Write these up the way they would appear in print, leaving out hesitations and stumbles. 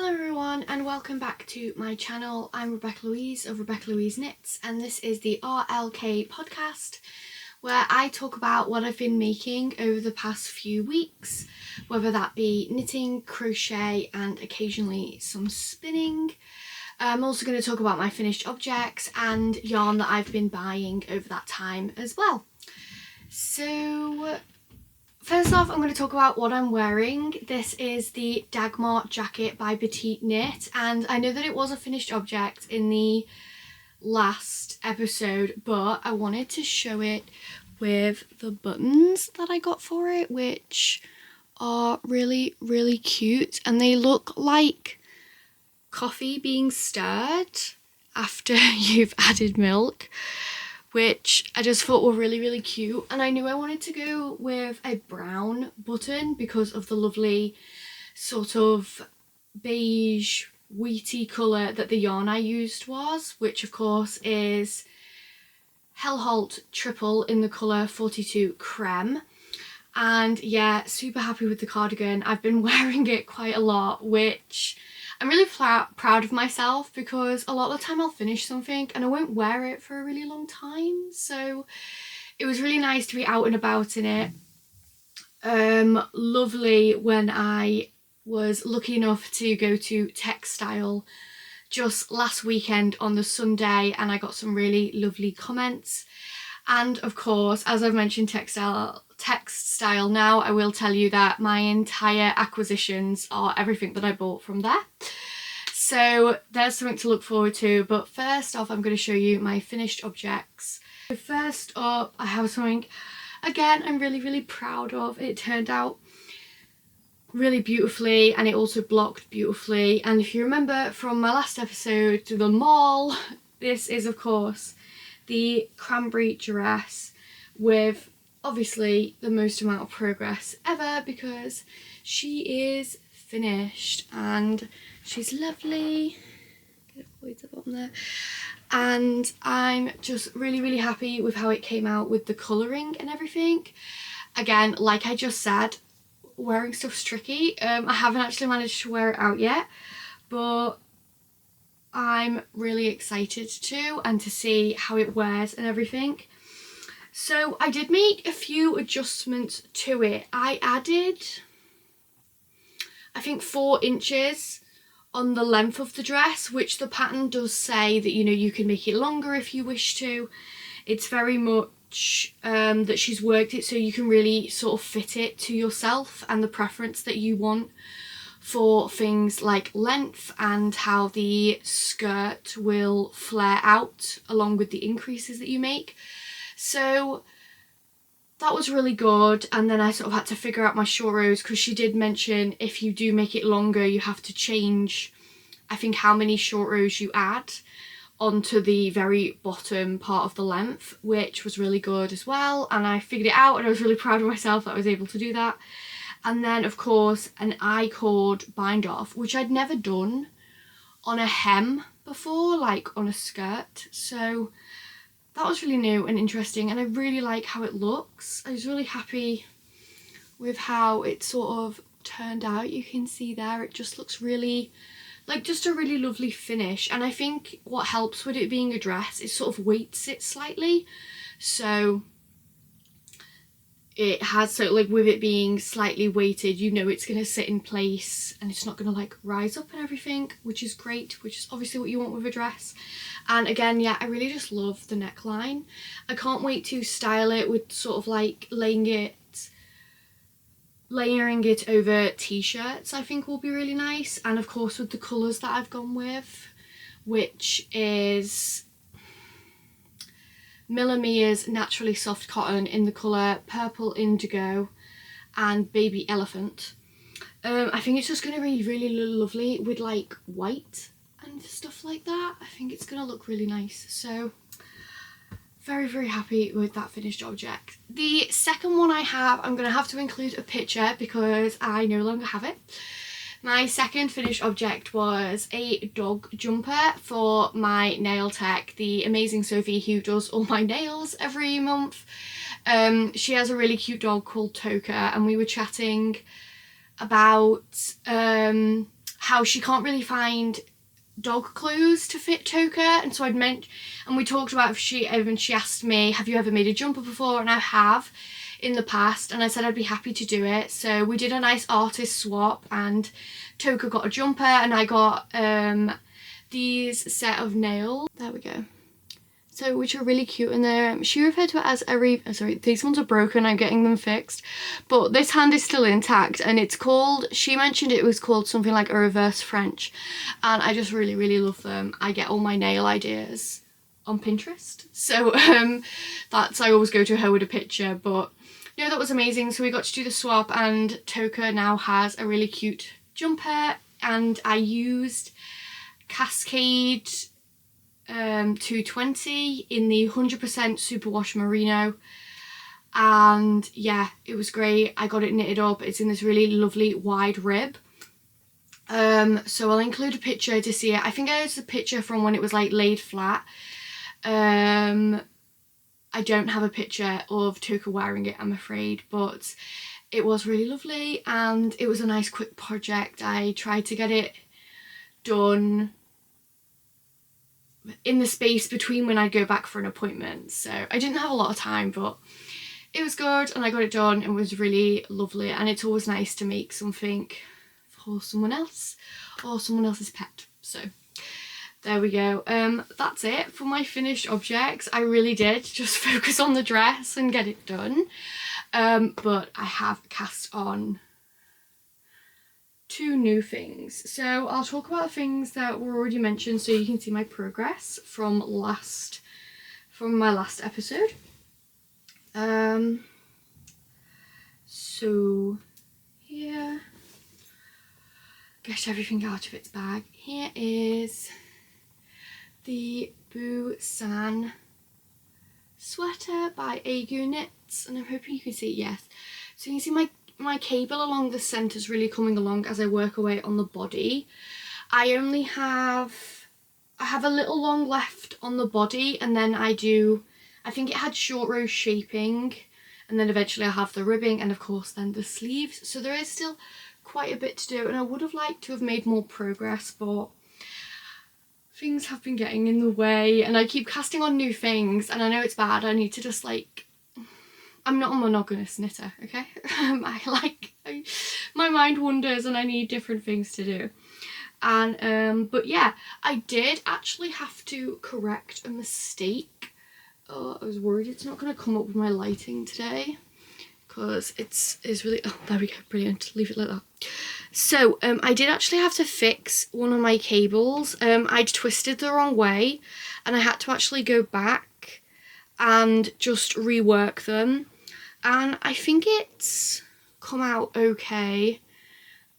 Hello everyone and welcome back to my channel. I'm Rebecca Louise of Rebecca Louise Knits and this is the RLK podcast where I talk about what I've been making over the past few weeks, whether that be knitting, crochet and occasionally some spinning. I'm also going to talk about my finished objects and yarn that I've been buying over that time as well. So first off, I'm going to talk about what I'm wearing. This is the Dagmar jacket by PetiteKnit, and I know that it was a finished object in the last episode, but I wanted to show it with the buttons that I got for it, which are really, really cute, and they look like coffee being stirred after you've added milk, which I just thought were really, really cute. And I knew I wanted to go with a brown button because of the lovely sort of beige wheaty colour that the yarn I used was, which of course is Hjelholts Triple in the colour 42 Creme. And yeah, super happy with the cardigan. I've been wearing it quite a lot, which I'm really proud of myself because a lot of the time I'll finish something and I won't wear it for a really long time. So it was really nice to be out and about in it. Lovely when I was lucky enough to go to Texstyle just last weekend on the Sunday, and I got some really lovely comments. And of course, as I've mentioned Textstyle now, I will tell you that my entire acquisitions are everything that I bought from there. So there's something to look forward to. But first off, I'm going to show you my finished objects. So first up, I have something, again, I'm really, really proud of. It turned out really beautifully and it also blocked beautifully. And if you remember from my last episode to the Marl, this is of course the cranberry dress with obviously the most amount of progress ever because she is finished and she's lovely. Get it all to the bottom there. And I'm just really, really happy with how it came out with the colouring and everything. Again, like I just said, wearing stuff's tricky. I haven't actually managed to wear it out yet, but I'm really excited to and to see how it wears and everything. So I did make a few adjustments to it. I added, I think 4 inches on the length of the dress, which the pattern does say that, you know, you can make it longer if you wish to. It's very much that she's worked it so you can really sort of fit it to yourself and the preference that you want for things like length and how the skirt will flare out along with the increases that you make. So that was really good. And then I sort of had to figure out my short rows because she did mention if you do make it longer you have to change, I think, how many short rows you add onto the very bottom part of the length, which was really good as well. And I figured it out and I was really proud of myself that I was able to do that. And then of course an I-cord bind off, which I'd never done on a hem before, like on a skirt. So that was really new and interesting and I really like how it looks. I was really happy with how it sort of turned out. You can see there it just looks really like just a really lovely finish, and I think what helps with it being a dress is sort of weights it slightly. So it has, so like with it being slightly weighted, you know it's going to sit in place and it's not going to like rise up and everything, which is great, which is obviously what you want with a dress. And again, yeah, I really just love the neckline. I can't wait to style it with sort of like layering it over t-shirts. I think will be really nice, and of course with the colours that I've gone with, which is Millamia Naturally soft cotton in the colour Purple Indigo and Baby Elephant. I think it's just going to be really lovely with like white and stuff like that. I think it's going to look really nice. So very, very happy with that finished object. The second one I have, I'm going to have to include a picture because I no longer have it. My second finished object was a dog jumper for my nail tech, the amazing Sophie who does all my nails every month. She has a really cute dog called Toka, and we were chatting about how she can't really find dog clothes to fit Toka, and so we talked about if she asked me, have you ever made a jumper before, and I have in the past, and I said I'd be happy to do it. So we did a nice artist swap, and Toka got a jumper and I got these set of nails, there we go, so which are really cute, and she referred to it as sorry, these ones are broken, I'm getting them fixed, but this hand is still intact, and it's called, she mentioned it was called something like a reverse French, and I just really, really love them. I get all my nail ideas on Pinterest, so that's, I always go to her with a picture. But no, that was amazing. So we got to do the swap, and Toka now has a really cute jumper, and I used Cascade 220 in the 100% Superwash Merino, and yeah, it was great. I got it knitted up. It's in this really lovely wide rib. So I'll include a picture to see it. I think it's a picture from when it was like laid flat. I don't have a picture of Toka wearing it, I'm afraid, but it was really lovely, and it was a nice quick project. I tried to get it done in the space between when I'd go back for an appointment, so I didn't have a lot of time, but it was good, and I got it done. It was really lovely, and it's always nice to make something for someone else or someone else's pet. So there we go. That's it for my finished objects. I really did just focus on the dress and get it done, but I have cast on 2 new things. So I'll talk about the things that were already mentioned so you can see my progress from my last episode. So here, get everything out of its bag. Here is the Busan sweater by PetiteKnits, and I'm hoping you can see it, yes. So you can see my cable along the centre is really coming along as I work away on the body. I have a little long left on the body, and then I think it had short row shaping, and then eventually I have the ribbing, and of course then the sleeves. So there is still quite a bit to do, and I would have liked to have made more progress, but things have been getting in the way, and I keep casting on new things, and I know it's bad. I need to just I'm not a monogamous knitter, okay? My mind wanders and I need different things to do. And but yeah, I did actually have to correct a mistake. Oh, I was worried it's not going to come up with my lighting today, because it's really, oh, there we go, brilliant, leave it like that. So I did actually have to fix one of my cables. I'd twisted the wrong way, and I had to actually go back and just rework them, and I think it's come out okay.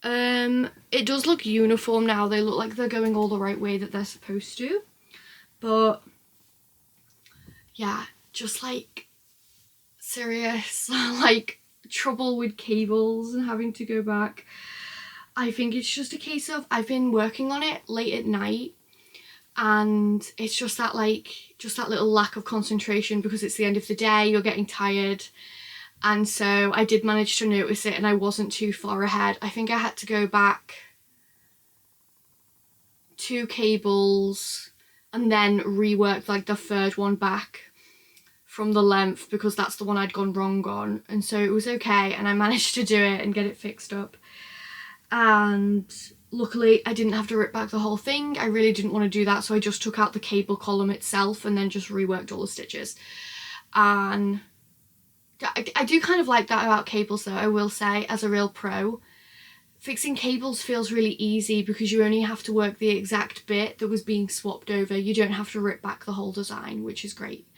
It does look uniform now. They look like they're going all the right way that they're supposed to, but yeah, just like serious like trouble with cables and having to go back. I think it's just a case of I've been working on it late at night, and it's just that little lack of concentration because it's the end of the day, you're getting tired. And so I did manage to notice it, and I wasn't too far ahead. I think I had to go back 2 cables and then rework like the 3rd one back from the length, because that's the one I'd gone wrong on. And so it was okay, and I managed to do it and get it fixed up. And luckily I didn't have to rip back the whole thing. I really didn't want to do that, so I just took out the cable column itself and then just reworked all the stitches. And I do kind of like that about cables though, I will say, as a real pro. Fixing cables feels really easy because you only have to work the exact bit that was being swapped over. You don't have to rip back the whole design, which is great,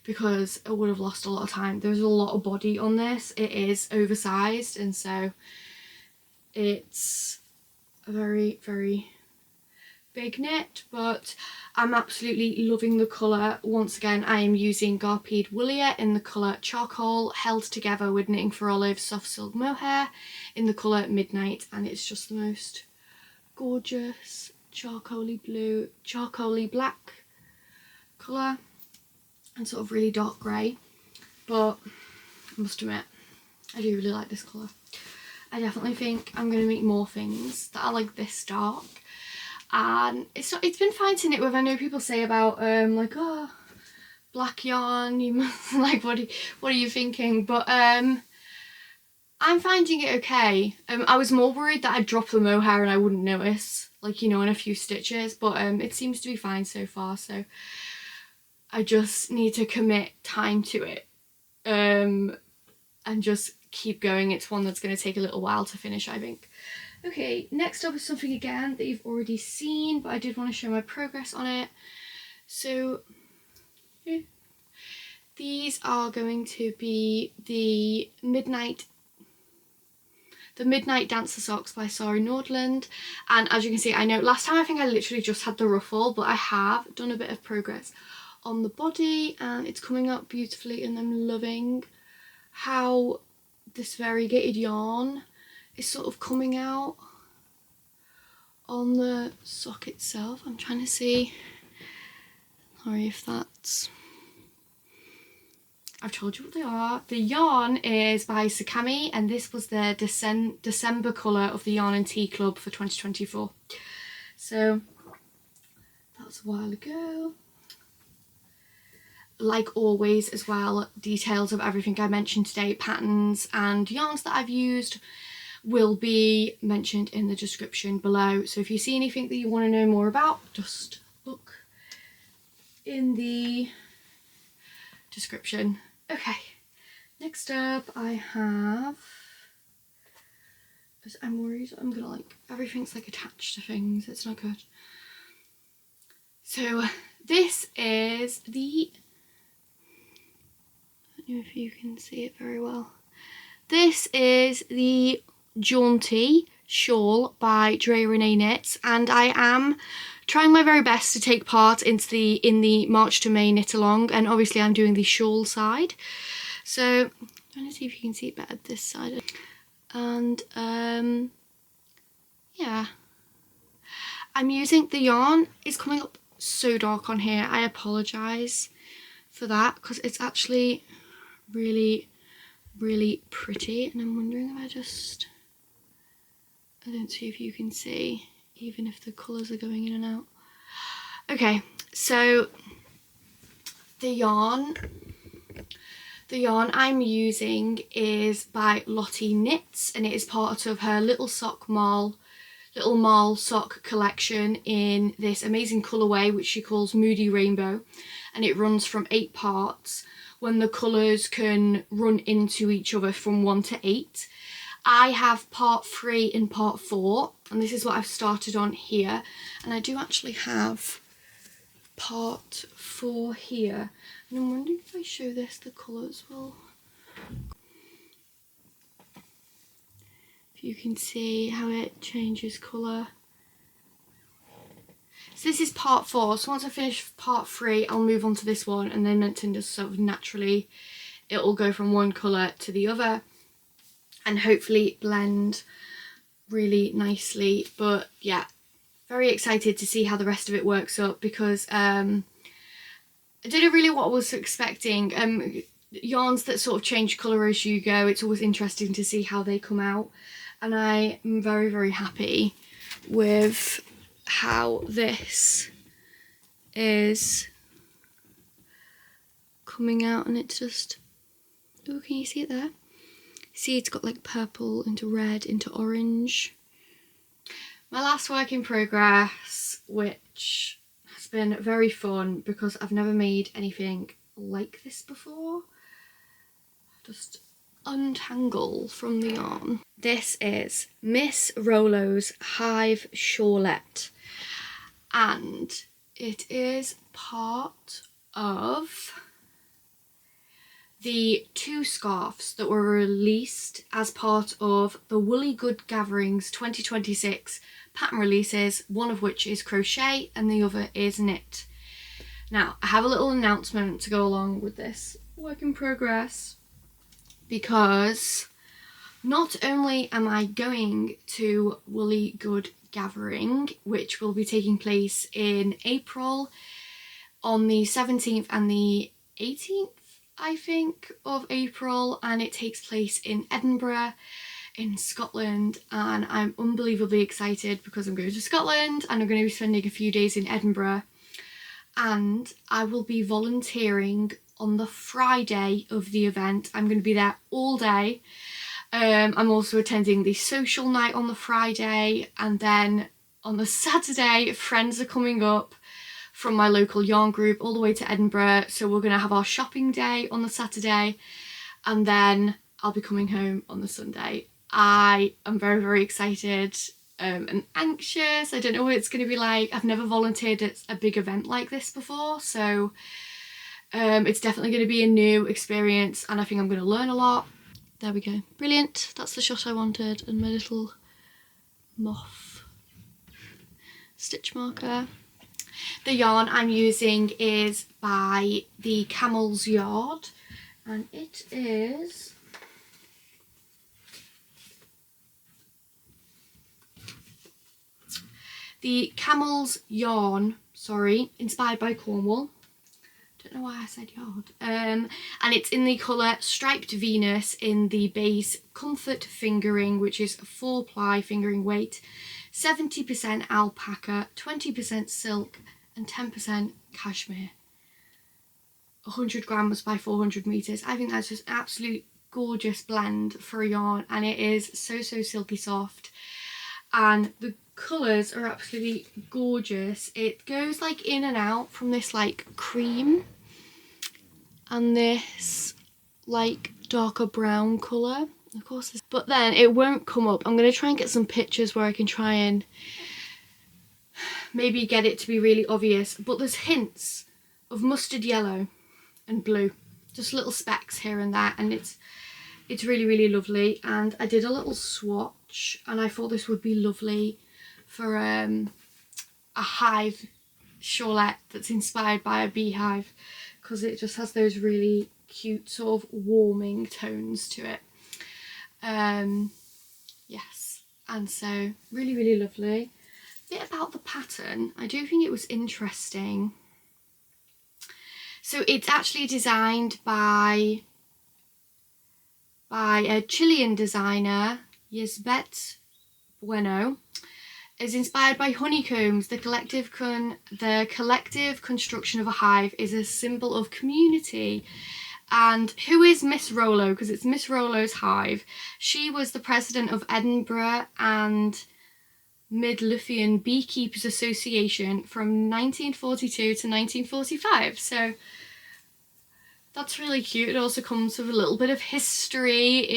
because I would have lost a lot of time. There's a lot of body on this. It is oversized, and so it's a very, very big knit, but I'm absolutely loving the colour. Once again, I am using Gepard Woolia in the colour Charcoal, held together with Knitting for Olive Soft Silk Mohair in the colour Midnight, and it's just the most gorgeous charcoaly blue, charcoaly black colour, and sort of really dark grey. But I must admit, I do really like this colour. I definitely think I'm going to make more things that are like this dark. And it's been fine to knit with. I know people say about like, oh, black yarn, you must, like, what are you thinking? But I'm finding it okay. I was more worried that I'd drop the mohair and I wouldn't notice, like, you know, in a few stitches, but it seems to be fine so far. So I just need to commit time to it and just keep going. It's one that's going to take a little while to finish, I think. Okay, next up is something again that you've already seen, but I did want to show my progress on it. So these are going to be the Midnight Dancer Socks by Sari Nordland. And as you can see, I know last time I think I literally just had the ruffle, but I have done a bit of progress on the body and it's coming up beautifully, and I'm loving how this variegated yarn is sort of coming out on the sock itself. I'm trying to see, sorry if that's, I've told you what they are. The yarn is by Zakami, and this was their December colour of the Yarn and Tea Club for 2024. So that was a while ago. Like always as well, details of everything I mentioned today, patterns and yarns that I've used, will be mentioned in the description below. So if you see anything that you want to know more about, just look in the description. Okay, next up I have, because I'm worried I'm gonna like, everything's like attached to things, it's not good. So this is the, I don't know if you can see it very well. This is the Jaunty shawl by Dre Renee Knits, and I am trying my very best to take part in the March to May knit along, and obviously I'm doing the shawl side. So I'm trying to see if you can see it better this side. And yeah, I'm using the yarn. It's coming up so dark on here. I apologise for that because it's actually really pretty, and I'm wondering if I don't see if you can see, even if the colours are going in and out. Okay, so the yarn I'm using is by Lottieknits, and it is part of her Little Marl sock collection in this amazing colourway which she calls Moody Rainbow, and it runs from 8 parts when the colours can run into each other from 1 to 8. I have part 3 and part 4, and this is what I've started on here, and I do actually have part 4 here, and I'm wondering if I show this, the colours will, if you can see how it changes colour. So this is part 4, so once I finish part 3 I'll move on to this one, and then mentioned just sort of naturally it'll go from one colour to the other and hopefully blend really nicely. But yeah, very excited to see how the rest of it works up, because I didn't really what I was expecting. Yarns that sort of change colour as you go, it's always interesting to see how they come out, and I am very happy with how this is coming out. And it's just, oh, can you see it there? See, it's got like purple into red into orange. My last work in progress, which has been very fun because I've never made anything like this before. Just untangle from the yarn. This is Miss Rolo's Hive Shawlette, and it is part of the 2 scarves that were released as part of the Woolly Good Gatherings 2026 pattern releases, one of which is crochet and the other is knit. Now, I have a little announcement to go along with this work in progress, because not only am I going to Woolly Good Gathering, which will be taking place in April on the 17th and the 18th, I think, of April, and it takes place in Edinburgh. in Scotland, and I'm unbelievably excited because I'm going to Scotland and I'm going to be spending a few days in Edinburgh, and I will be volunteering on the Friday of the event. I'm going to be there all day. I'm also attending the social night on the Friday, and then on the Saturday friends are coming up from my local yarn group all the way to Edinburgh, so we're going to have our shopping day on the Saturday, and then I'll be coming home on the Sunday. I am very, very excited and anxious. I don't know what it's going to be like. I've never volunteered at a big event like this before, so it's definitely going to be a new experience, and I think I'm going to learn a lot. There we go. Brilliant. That's the shot I wanted, and my little moth stitch marker. The yarn I'm using is by the Camel's yarn, and it is the Camel's yarn, inspired by Cornwall. Don't know why I said yard. And it's in the colour Striped Venus in the base Comfort Fingering, which is 4-ply fingering weight, 70% alpaca, 20% silk and 10% cashmere. 100 grams by 400 meters. I think that's just an absolute gorgeous blend for a yarn, and it is so silky soft, and the colours are absolutely gorgeous. It goes like in and out from this like cream and this like darker brown colour, of course, but then it won't come up. I'm going to try and get some pictures where I can try and maybe get it to be really obvious, but there's hints of mustard yellow and blue, just little specks here and there, and it's really lovely. And I did a little swatch, and I thought this would be lovely for a hive shawlette that's inspired by a beehive, because it just has those really cute sort of warming tones to it. Yes, and so really lovely. A bit about the pattern, I do think it was interesting. So it's actually designed by a Chilean designer, Gepard Woolia. Is inspired by honeycombs. The collective construction of a hive is a symbol of community. And who is Miss Rollo? Because it's Miss Rollo's hive. She was the president of Edinburgh and Midlothian Beekeepers Association from 1942 to 1945. So that's really cute. It also comes with a little bit of history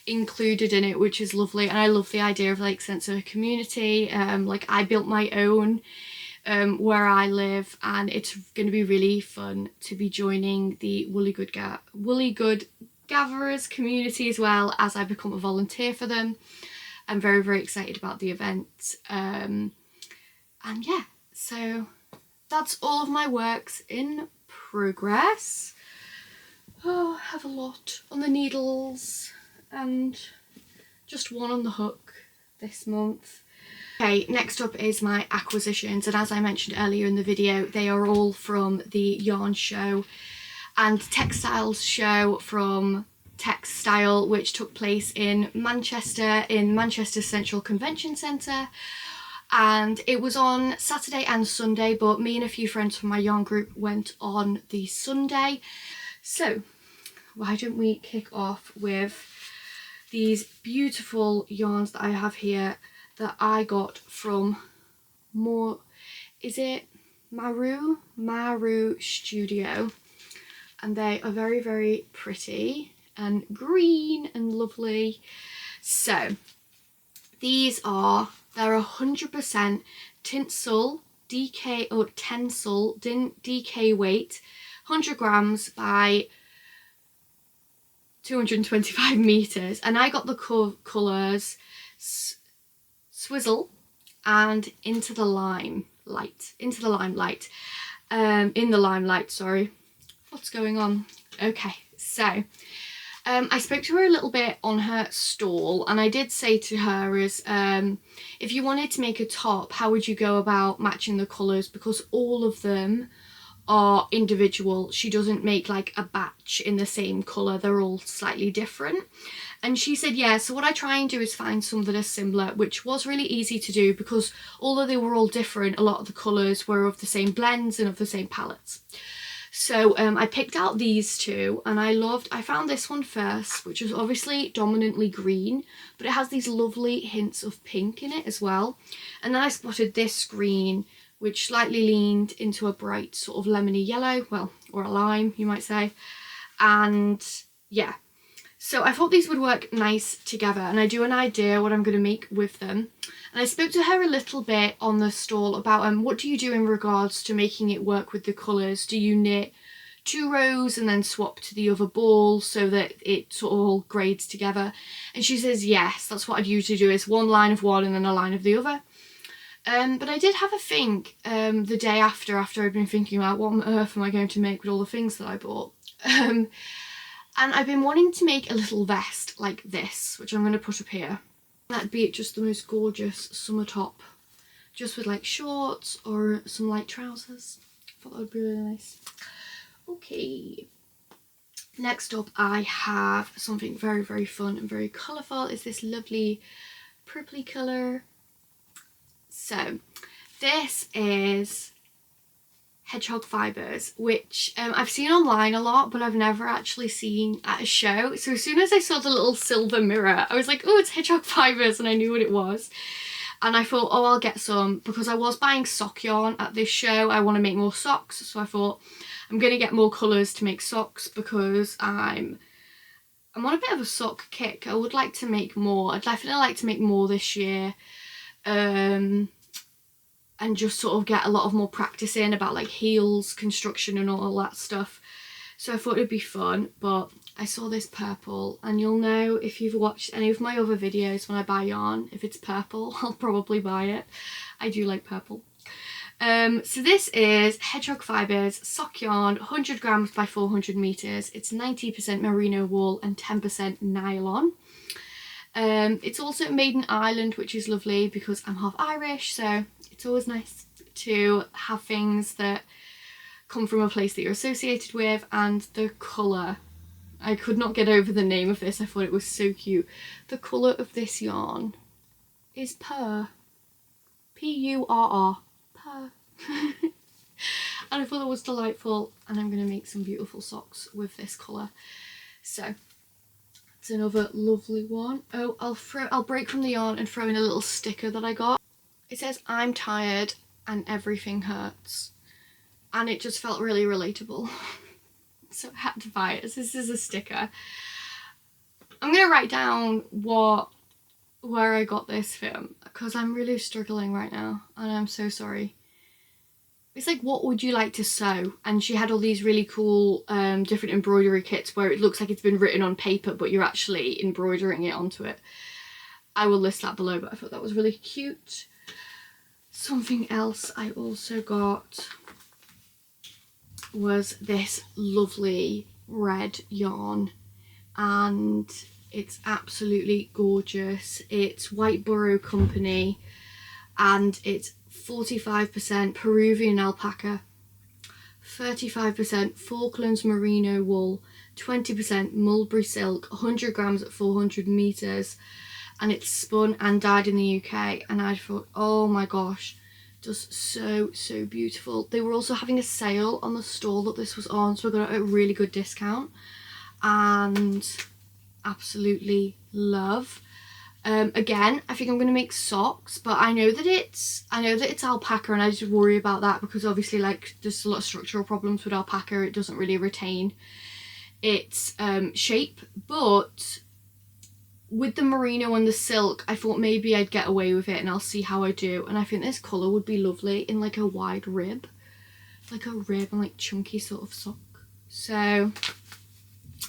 included in it, which is lovely. And I love the idea of like sense of community. Like I built my own where I live, and it's going to be really fun to be joining the Woolly Good Gatherers community as well as I become a volunteer for them. I'm very excited about the event. And yeah, so that's all of my works in progress. Oh, I have a lot on the needles and just one on the hook this month. Okay, next up is my acquisitions, and as I mentioned earlier in the video, they are all from the yarn show and textiles show from Textyle, which took place in Manchester Central Convention Centre. And it was on Saturday and Sunday, but me and a few friends from my yarn group went on the Sunday. So why don't we kick off with these beautiful yarns that I have here that I got from Maru Studio, and they are very pretty and green and lovely. So these are, they're 100% Tencel DK weight, 100 grams by 225 meters, and I got the colours Swizzle and Into the Limelight, sorry. What's going on? Okay, so I spoke to her a little bit on her stall, and I did say to her if you wanted to make a top, how would you go about matching the colours, because all of them are individual. She doesn't make like a batch in the same colour, they're all slightly different. And she said, yeah, so what I try and do is find some that are similar, which was really easy to do because although they were all different, a lot of the colours were of the same blends and of the same palettes. So I picked out these two, and I found this one first, which is obviously dominantly green, but it has these lovely hints of pink in it as well. And then I spotted this green, which slightly leaned into a bright sort of lemony yellow, well, or a lime, you might say. And yeah, so I thought these would work nice together, and I do an idea what I'm going to make with them. And I spoke to her a little bit on the stall about what do you do in regards to making it work with the colours? Do you knit 2 rows and then swap to the other ball so that it sort of all grades together? And she says yes, that's what I'd usually do, is 1 line of one and then a line of the other. But I did have a think the day after I'd been thinking about what on earth am I going to make with all the things that I bought. And I've been wanting to make a little vest like this, which I'm going to put up here. That'd be just the most gorgeous summer top, just with like shorts or some light trousers. I thought that would be really nice. Okay, next up I have something very, very fun and very colourful. It's this lovely purpley colour. So this is hedgehog fibres, which I've seen online a lot, but I've never actually seen at a show. So as soon as I saw the little silver mirror, I was like, oh, it's hedgehog fibres, and I knew what it was. And I thought, oh, I'll get some, because I was buying sock yarn at this show. I want to make more socks, so I thought I'm going to get more colours to make socks, because I'm on a bit of a sock kick. I would like to make more. I'd definitely like to make more this year. And just sort of get a lot of more practice in about like heels, construction and all that stuff. So I thought it'd be fun, but I saw this purple, and you'll know if you've watched any of my other videos when I buy yarn, if it's purple, I'll probably buy it. I do like purple. So this is hedgehog fibres, sock yarn, 100 grams by 400 meters. It's 90% merino wool and 10% nylon. It's also made in Ireland, which is lovely because I'm half Irish, so it's always nice to have things that come from a place that you're associated with. And the colour, I could not get over the name of this, I thought it was so cute. The colour of this yarn is Purr. P-U-R-R. Purr. And I thought that was delightful, and I'm going to make some beautiful socks with this colour. So it's another lovely one. Oh, I'll break from the yarn and throw in a little sticker that I got. It says, I'm tired and everything hurts. And it just felt really relatable. So I had to buy it. This is a sticker. I'm going to write down where I got this from, because I'm really struggling right now and I'm so sorry. It's like, what would you like to sew? And she had all these really cool different embroidery kits where it looks like it's been written on paper, but you're actually embroidering it onto it. I will list that below, but I thought that was really cute. Something else I also got was this lovely red yarn, and it's absolutely gorgeous. It's White Burrow Company, and it's 45% Peruvian alpaca, 35% Falklands merino wool, 20% mulberry silk, 100 grams at 400 meters, and it's spun and dyed in the UK. And I thought, oh my gosh, just so beautiful. They were also having a sale on the stall that this was on, so I got it at a really good discount, and absolutely love. Again, I think I'm going to make socks, but I know that it's alpaca, and I just worry about that because obviously, like, there's a lot of structural problems with alpaca. It doesn't really retain its shape, but with the merino and the silk, I thought maybe I'd get away with it, and I'll see how I do. And I think this colour would be lovely in like a wide rib, like a rib and like chunky sort of sock. So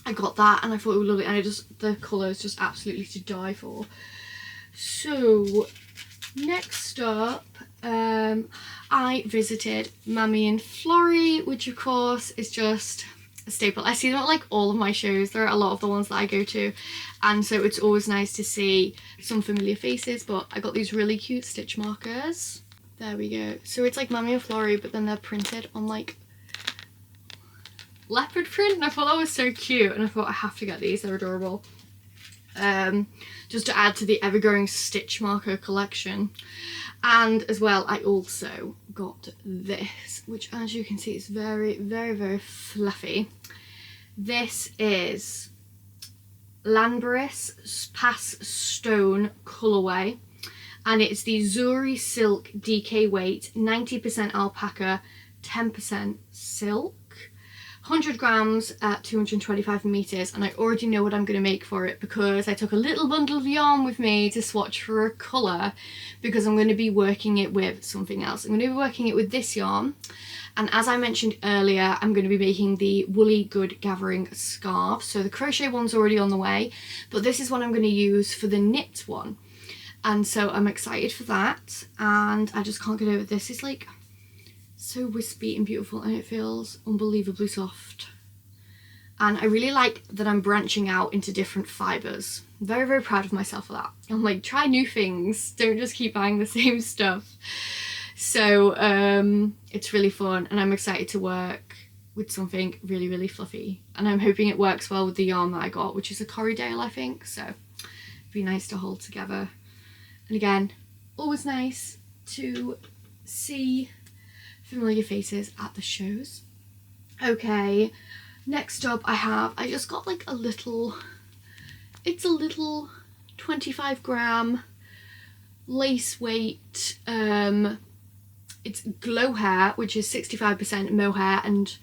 I got that, and I thought it was lovely, and the colour is just absolutely to die for. So next up, I visited Mammy and Florrie, which of course is just a staple. I see them at like all of my shows. There are a lot of the ones that I go to, and so it's always nice to see some familiar faces. But I got these really cute stitch markers. There we go. So it's like Mammy and Florrie, but then they're printed on like leopard print, and I thought that was so cute, and I thought I have to get these, they're adorable. Just to add to the ever-growing stitch marker collection. And as well, I also got this, which as you can see is very, very, very fluffy. This is Lanberis Pass Stone colourway, and it's the Zuri Silk DK weight, 90% alpaca, 10% silk. 100 grams at 225 meters, and I already know what I'm going to make for it because I took a little bundle of yarn with me to swatch for a colour, because I'm going to be working it with something else. I'm going to be working it with this yarn, and as I mentioned earlier, I'm going to be making the Woolly Good Gathering scarf. So the crochet one's already on the way, but this is what I'm going to use for the knit one, and so I'm excited for that, and I just can't get over this. It's like so wispy and beautiful, and it feels unbelievably soft, and I really like that I'm branching out into different fibres. I'm very, very proud of myself for that. I'm like, try new things, don't just keep buying the same stuff. So it's really fun, and I'm excited to work with something really, really fluffy, and I'm hoping it works well with the yarn that I got, which is a Corriedale, I think, so it'd be nice to hold together. And again, always nice to see familiar faces at the shows. Okay, next up I just got like a little, it's a little 25 gram lace weight, it's Glow Hair, which is 65% mohair and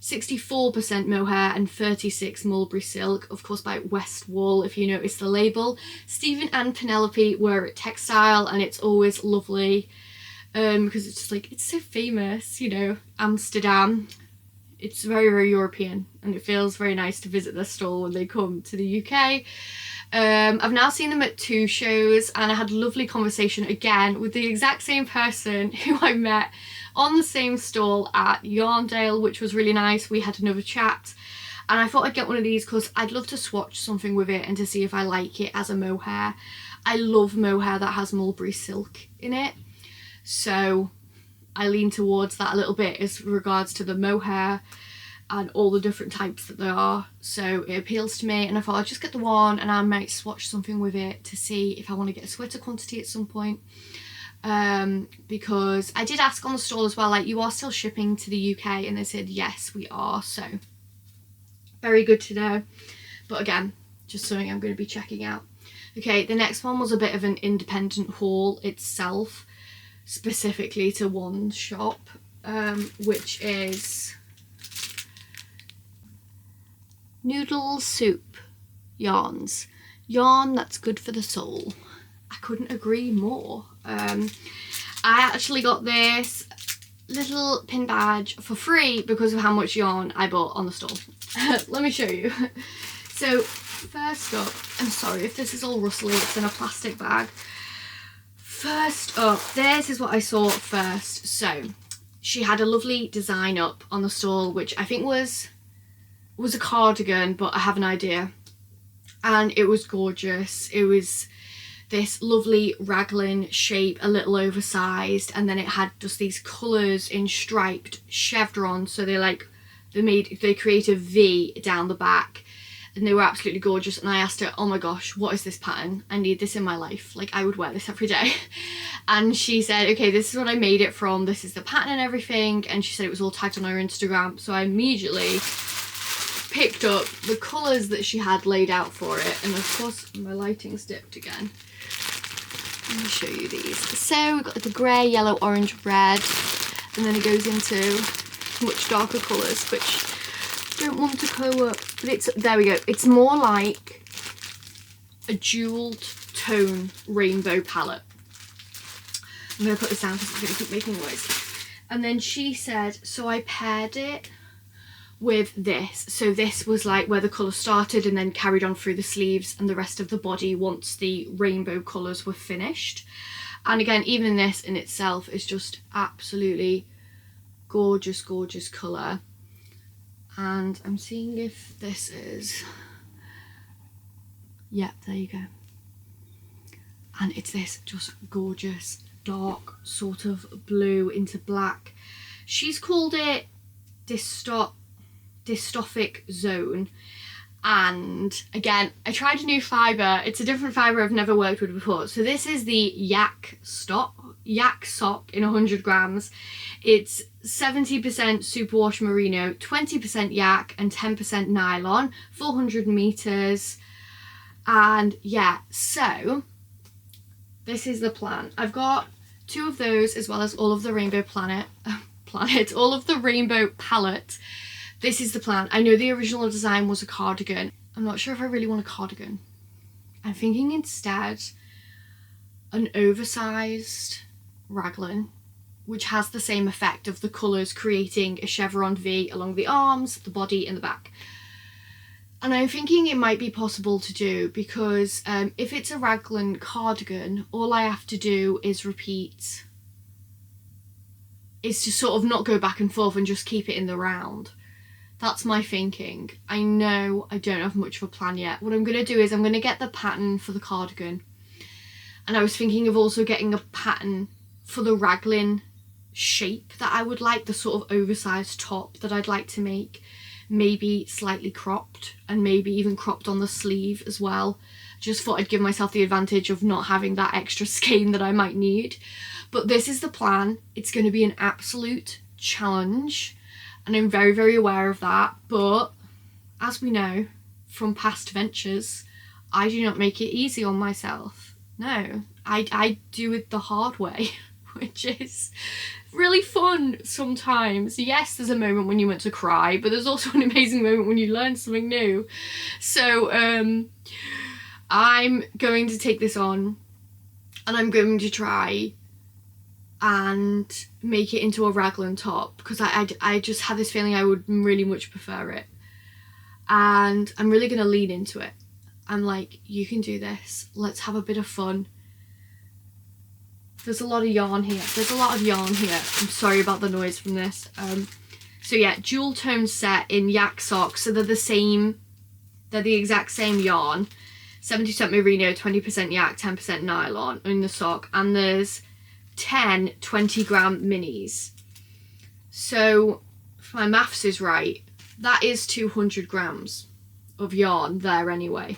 64% mohair and 36 mulberry silk, of course by West Wall, if you notice the label. Stephen and Penelope were at Textile, and it's always lovely because it's just like, it's so famous, you know, Amsterdam. It's very, very European, and it feels very nice to visit their stall when they come to the UK. I've now seen them at 2 shows, and I had a lovely conversation again with the exact same person who I met on the same stall at Yarndale, which was really nice. We had another chat, and I thought I'd get one of these because I'd love to swatch something with it and to see if I like it as a mohair. I love mohair that has mulberry silk in it, so I lean towards that a little bit as regards to the mohair and all the different types that there are. So it appeals to me, and I thought I'd just get the one and I might swatch something with it to see if I want to get a sweater quantity at some point. Because I did ask on the stall as well, like, you are still shipping to the UK, and they said yes we are, so very good to know. But again, just something I'm going to be checking out. Okay, the next one was a bit of an independent haul itself, specifically to one shop, which is Noodle Soup Yarns. Yarn that's good for the soul. I couldn't agree more. I actually got this little pin badge for free because of how much yarn I bought on the stall. Let me show you. So first up, I'm sorry if this is all rustly, it's in a plastic bag. First up, this is what I saw first. So she had a lovely design up on the stall, which I think was a cardigan, but I have an idea. And it was gorgeous. It was this lovely raglan shape, a little oversized, and then it had just these colours in striped chevrons, so they create a V down the back, and they were absolutely gorgeous. And I asked her, oh my gosh, what is this pattern? I need this in my life, like I would wear this every day. And she said, okay, this is what I made it from, this is the pattern and everything, and she said it was all tagged on her Instagram. So I immediately picked up the colours that she had laid out for it, and of course my lighting's dipped again. Let me show you these. So we've got the grey, yellow, orange, red, and then it goes into much darker colours, which I don't want to colour up, but it's, there we go. It's more like a jewelled tone rainbow palette. I'm going to put this down because it's going to keep making noise. And then she said, so I paired it with this. So this was like where the colour started and then carried on through the sleeves and the rest of the body once the rainbow colours were finished. And again, even this in itself is just absolutely gorgeous, gorgeous colour. And I'm seeing if this is, yep, there you go. And it's this just gorgeous dark sort of blue into black. She's called it dystrophic zone. And again, I tried a new fibre. It's a different fibre I've never worked with before. So this is the yak sock in 100 grams. It's 70% Superwash Merino, 20% yak and 10% nylon, 400 meters. And yeah, so this is the plan. I've got 2 of those as well as all of the rainbow all of the rainbow palette. This is the plan. I know the original design was a cardigan. I'm not sure if I really want a cardigan. I'm thinking instead an oversized raglan, which has the same effect of the colours creating a chevron V along the arms, the body and the back. And I'm thinking it might be possible to do because if it's a raglan cardigan, all I have to do is repeat, is to sort of not go back and forth and just keep it in the round. That's my thinking. I know I don't have much of a plan yet. What I'm going to do is I'm going to get the pattern for the cardigan. And I was thinking of also getting a pattern for the raglan shape that I would like, the sort of oversized top that I'd like to make. Maybe slightly cropped and maybe even cropped on the sleeve as well. Just thought I'd give myself the advantage of not having that extra skein that I might need. But this is the plan. It's going to be an absolute challenge. And I'm very, very aware of that. But as we know from past ventures, I do not make it easy on myself. No, I do it the hard way, which is really fun sometimes. Yes, there's a moment when you want to cry, but there's also an amazing moment when you learn something new. So I'm going to take this on and I'm going to try and make it into a raglan top because I just had this feeling I would really much prefer it, and I'm really going to lean into it. I'm like, you can do this, let's have a bit of fun. There's a lot of yarn here. I'm sorry about the noise from this. So yeah, dual tone set in yak socks. So they're the exact same yarn. 70% merino, 20% yak, 10% nylon in the sock. And there's 10 20-gram minis. So if my maths is right, that is 200 grams of yarn there anyway.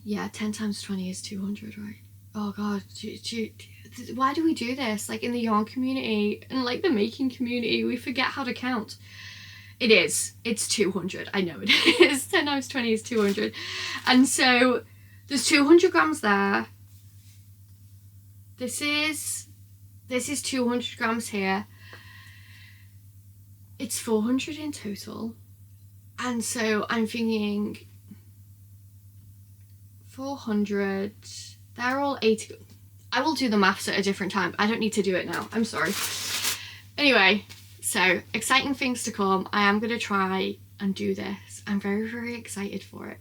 Yeah, 10 times 20 is 200, right? Oh god, why do we do this? Like in the yarn community and like the making community, we forget how to count. It's 200, I know it is. 10 times 20 is 200. And so there's 200 grams there. This is 200 grams here. It's 400 in total. And so I'm thinking 400, they're all 80. I will do the maths at a different time. I don't need to do it now. I'm sorry. Anyway, so exciting things to come. I am going to try and do this. I'm very, very excited for it.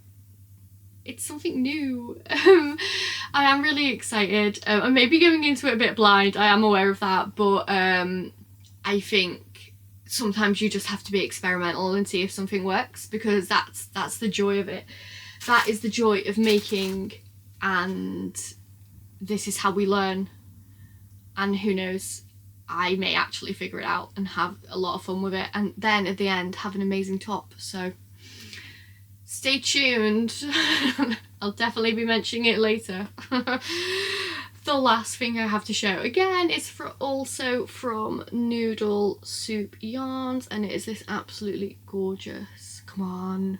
It's something new. I am really excited. I may be going into it a bit blind. I am aware of that. But I think sometimes you just have to be experimental and see if something works, because that's the joy of it. That is the joy of making, and this is how we learn. And who knows, I may actually figure it out and have a lot of fun with it, and then at the end have an amazing top. So stay tuned. I'll definitely be mentioning it later. The last thing I have to show again is also from Noodle Soup Yarns, and it is this absolutely gorgeous, come on,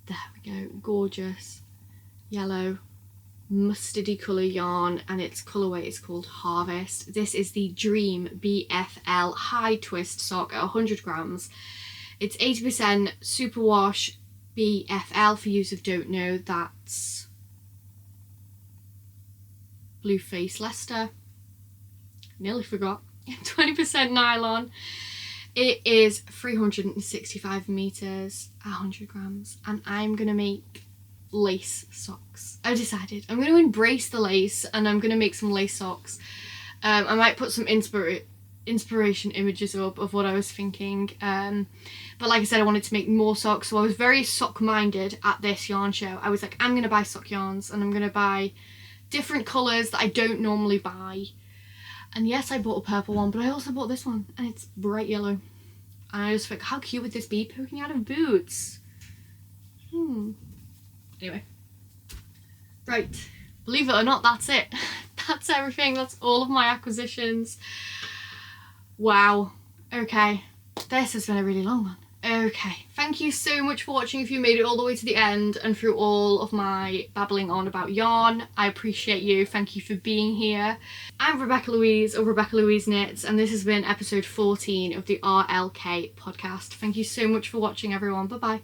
there we go, gorgeous yellow mustardy colour yarn, and its colourway is called Harvest. This is the Dream BFL high twist sock at 100 grams. It's 80% Superwash BFL. For you who don't know, that's Blueface Leicester. Nearly forgot. 20% nylon. It is 365 meters, 100 grams, and I'm gonna make lace socks. I've decided I'm going to embrace the lace, and I'm going to make some lace socks. I might put some inspiration images up of what I was thinking, but like I said, I wanted to make more socks, so I was very sock minded at this yarn show. I was like, I'm going to buy sock yarns, and I'm going to buy different colours that I don't normally buy. And yes, I bought a purple one, but I also bought this one, and it's bright yellow. And I just think, how cute would this be poking out of boots? Anyway. Right. Believe it or not, that's it. That's everything. That's all of my acquisitions. Wow. Okay. This has been a really long one. Okay. Thank you so much for watching if you made it all the way to the end and through all of my babbling on about yarn. I appreciate you. Thank you for being here. I'm Rebecca Louise of Rebecca Louise Knits, and this has been episode 14 of the RLK podcast. Thank you so much for watching, everyone. Bye bye.